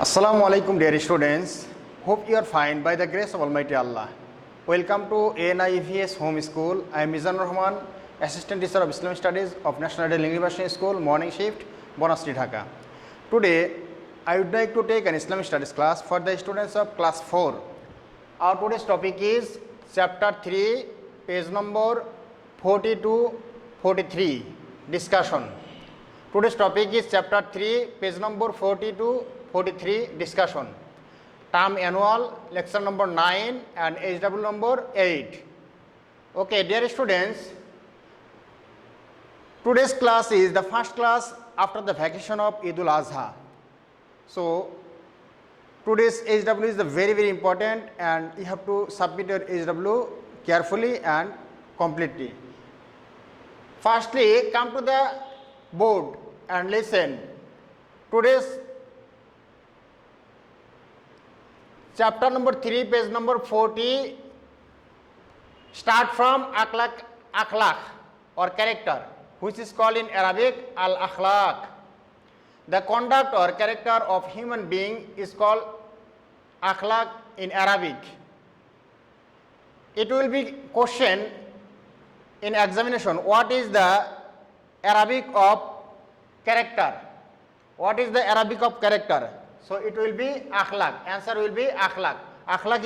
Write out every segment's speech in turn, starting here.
Assalamu alaikum dear students. Hope you are fine by the grace of Almighty Allah. Welcome to ANIVS Home School. I am Mizan Rahman, Assistant Teacher of Islamic Studies of National Ideal University School, Morning Shift, Bonasri, Dhaka. Today, I would like to take an Islamic Studies class for the students of class 4. Our today's topic is chapter 3, page number 42-43, discussion. Today's topic is chapter 3, page number 42-43, discussion. Term annual, lecture number 9 and HW number 8. Okay, dear students, today's class is the first class after the vacation of Eid al-Azha. So, today's HW is the very important, and you have to submit your HW carefully and completely. Firstly, come to the board and listen. Today's chapter number 3, page number 40, start from akhlaq or character, which is called in Arabic al-akhlaq. The conduct or character of human being is called akhlaq in Arabic. It will be questioned in examination, what is the Arabic of character? What is the Arabic of character? So it will be akhlaq. Answer will be akhlaq. Akhlaq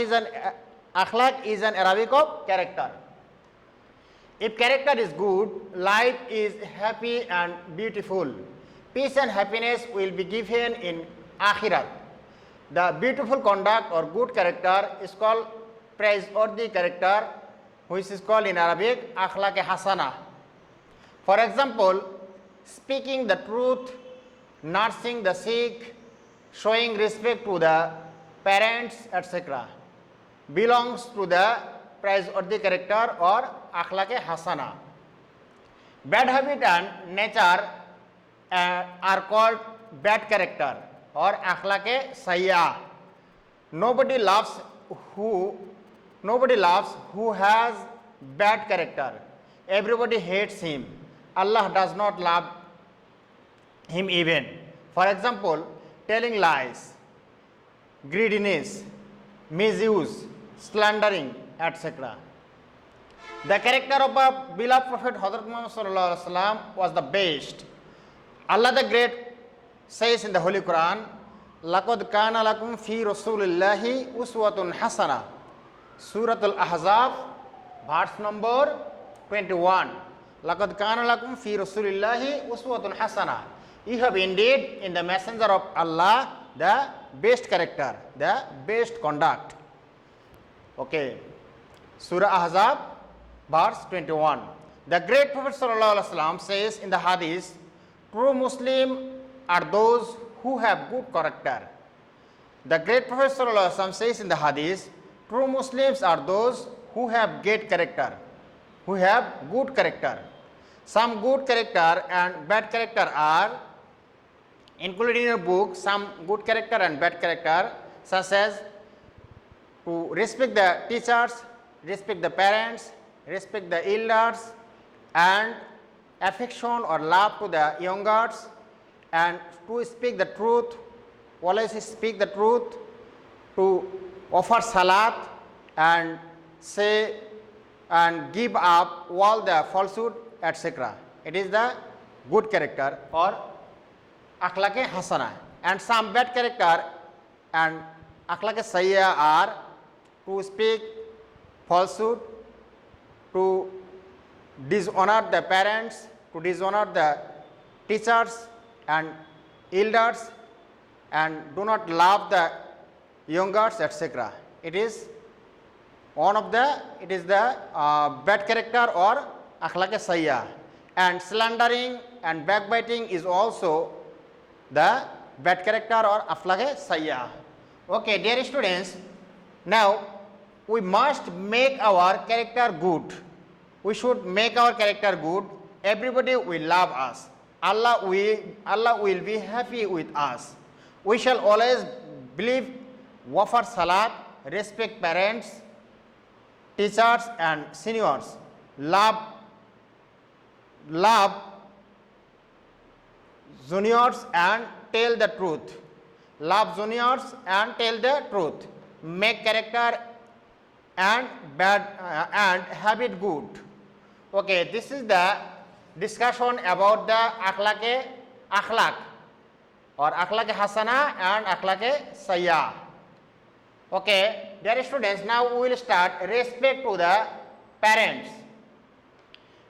is an Arabic of character. If character is good, life is happy and beautiful. Peace and happiness will be given in akhirat. The beautiful conduct or good character is called praiseworthy character, which is called in Arabic akhlaq-e hasana. For example, speaking the truth, nursing the sick, showing respect to the parents, etc. belongs to the praiseworthy character or akhlaq-e hasana. Bad habit and nature are called bad character or akhlaq-e sayya. Nobody loves who has bad character. Everybody hates him. Allah does not love him even. For example, telling lies, greediness, misuse, slandering, etc. The character of our beloved Prophet Hazrat Muhammad sallallahu alaihi wasallam was the best. Allah the Great says in the Holy Quran, "Laqad kana lakum fi Rasulillahi uswatun hasana." Surah Al-Ahzab, verse number 21. "Laqad kana lakum fi Rasulillahi uswatun hasana." You have indeed in the messenger of Allah the best character, the best conduct. Okay. Surah Ahzab, verse 21. The great Prophet sallallahu alaihi wasallam says in the hadith, true Muslim are those who have good character. The great Prophet sallallahu alaihi wasallam says in the hadith, true Muslims are those who have good character, who have good character. Some good character and bad character are included in your book. Some good character and bad character, such as to respect the teachers, respect the parents, respect the elders, and affection or love to the youngers, and to speak the truth, always speak the truth, to offer salat and say and give up all the falsehood, etc. It is the good character or akhlaq-e hasana. And some bad character and akhlaq-e sayya are to speak falsehood, to dishonor the parents, to dishonor the teachers and elders, and do not love the youngers, etc. It is the bad character or akhlaq-e sayya. And slandering and backbiting is also the bad character or akhlaq-e sayya. Okay, dear students, now we must make our character good. We should make our character good. Everybody will love us. Allah will be happy with us. We shall always believe, offer salat, respect parents, teachers and seniors, love juniors and tell the truth. love juniors and tell the truth, make character and bad and habit good. Okay, this is the discussion about the akhlaq or akhlaq hasana and akhlaq sayya. Okay, dear students, now we will start respect to the parents.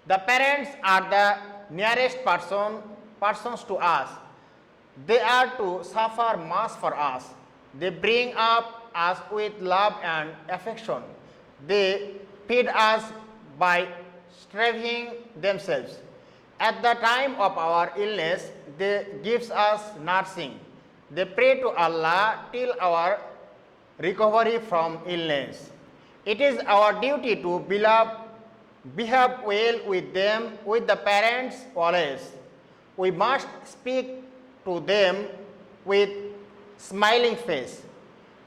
The parents are the nearest persons to us. They are to suffer much for us. They bring up us with love and affection. They feed us by starving themselves. At the time of our illness, they gives us nursing. They pray to Allah till our recovery from illness. It is our duty to behave well with them, with the parents always. We must speak to them with smiling face.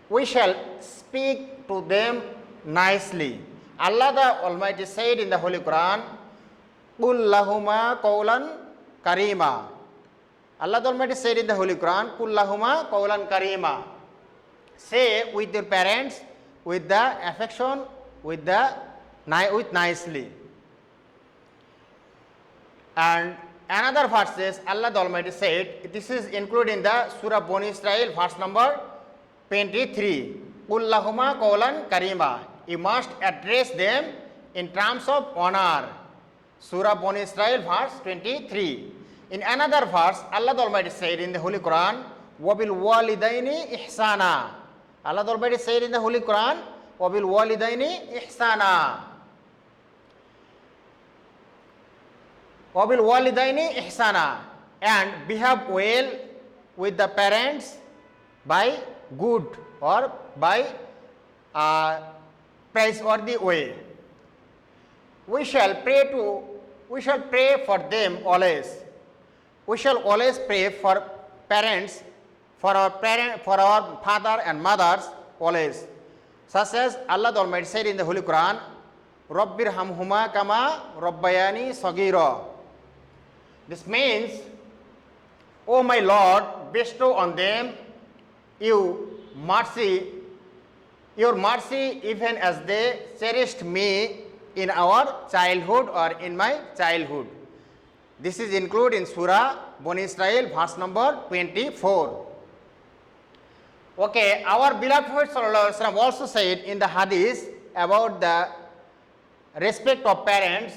We shall speak to them nicely. Allah the Almighty said in the Holy Quran, "Qul lahuma qawlan karima." Allah the Almighty said in the Holy Quran, "Qul lahuma qawlan karima." Say with your parents with the affection, with nicely. And another verse says, Allah the Almighty said, this is included in the Surah Bani Israel, verse number 23. "Qul lahuma qawlan karima." You must address them in terms of honor. Surah Bani Israel, verse 23. In another verse, Allah the Almighty said in the Holy Quran, "Wabil walidaini ihsana." Allah the Almighty said in the Holy Quran, "Wabil walidaini ihsana." Wabil walidaini ihsana, and behave well with the parents by good or by praiseworthy way. We shall pray for them always. We shall always pray for parents, for our father and mothers always. Such as Allah the Almighty said in the Holy Quran, "Rabbir hamhuma kama rabbayani sagira." This means, "O my Lord, bestow on them your mercy even as they cherished me in our childhood or in my childhood." This is included in Surah Bani Israel, verse number 24. Okay, our beloved Prophet Sallallahu Alaihi Wasallam also said in the hadith about the respect of parents,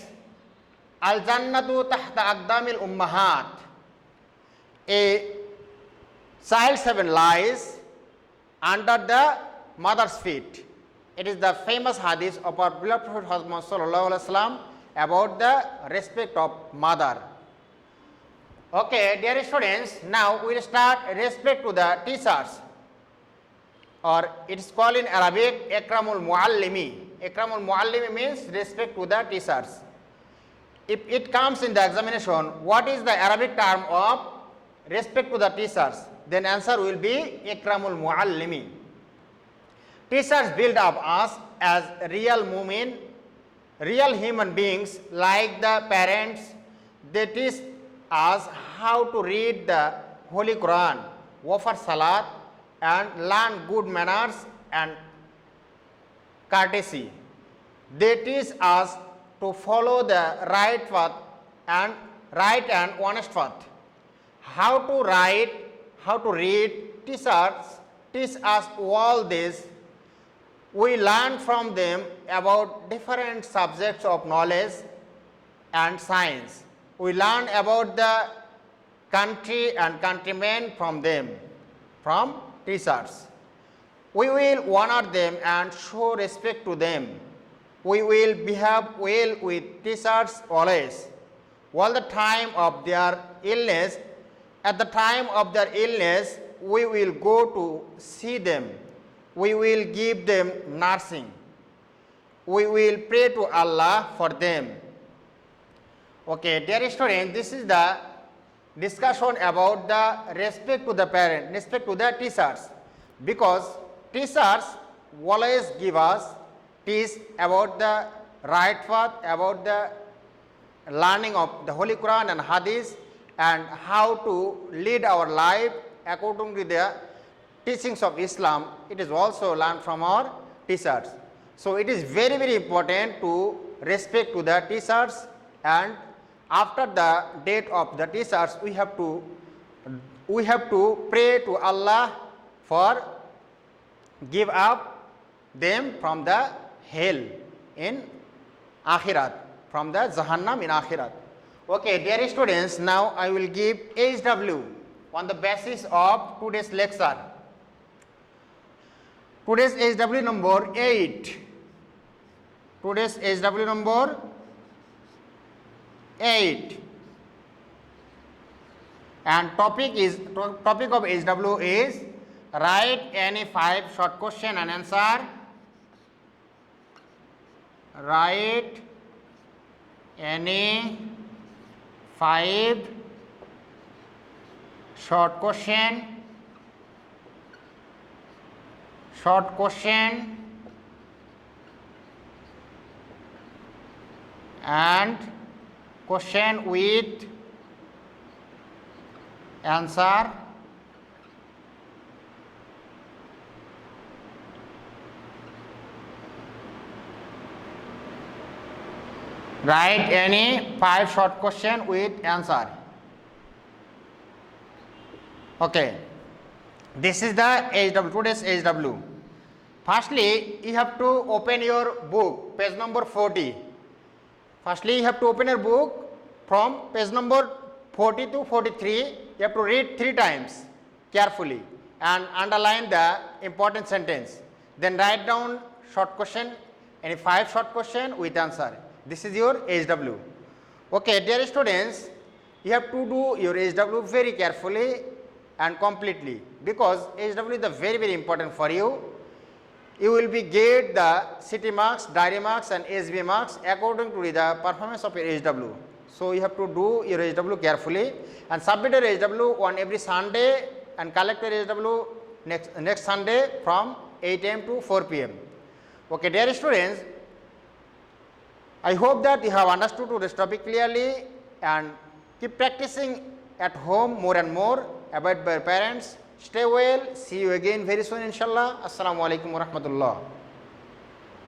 "Al jannatu tahta aqdamil ummahat." A child's heaven lies under the mother's feet. It is the famous hadith of our beloved Prophet Muhammad Sallallahu Alaihi Wasallam about the respect of mother. Okay, dear students, now we will start respect to the teachers, or it is called in Arabic ikramul muallimi. Ikramul muallimi means respect to the teachers. If it comes in the examination, what is the Arabic term of respect to the teachers? Then answer will be ikramul muallimi. Teachers build up us as real human beings like the parents. They teach us how to read the Holy Quran, offer salat, and learn good manners and courtesy. They teach us to follow the right and honest path. How to write, how to read, teachers teach us all this. We learn from them about different subjects of knowledge and science. We learn about the country and countrymen from them, from teachers. We will honor them and show respect to them. We will behave well with teachers always. All the time of their illness, at the time of their illness, we will go to see them. We will give them nursing. We will pray to Allah for them. Okay, dear students, this is the discussion about the respect to the parent, respect to the teachers, because teachers always teach about the right path, about the learning of the Holy Quran and Hadith, and how to lead our life according to the teachings of Islam, it is also learned from our teachers. So it is very, very important to respect to the teachers, and after the death of the teachers, we have to pray to Allah for give up them from the hell in Akhirat, from the Jahannam in Akhirat. Okay, dear students, now I will give HW on the basis of today's lecture. Today's HW number 8. Today's HW number 8. And topic of HW is write any 5 short question and answer. Write any 5 short question and question with answer. Write any 5 short question with answer. Okay, this is the HW, today's HW. Firstly, you have to open your book, page number 40. Firstly, you have to open your book from page number 40 to 43. You have to read 3 times carefully and underline the important sentence. Then write down short question, any 5 short question with answer. This is your HW. Okay, dear students, you have to do your HW very carefully and completely, because HW is the very, very important for you. You will be get the city marks, diary marks and SB marks according to the performance of your HW. So you have to do your HW carefully and submit your HW on every Sunday and collect your HW next Sunday from 8 am to 4 pm. Okay, dear students, I hope that you have understood this topic clearly and keep practicing at home more and more. Abide by your parents. Stay well. See you again very soon, inshallah. Assalamu alaikum wa rahmatullah.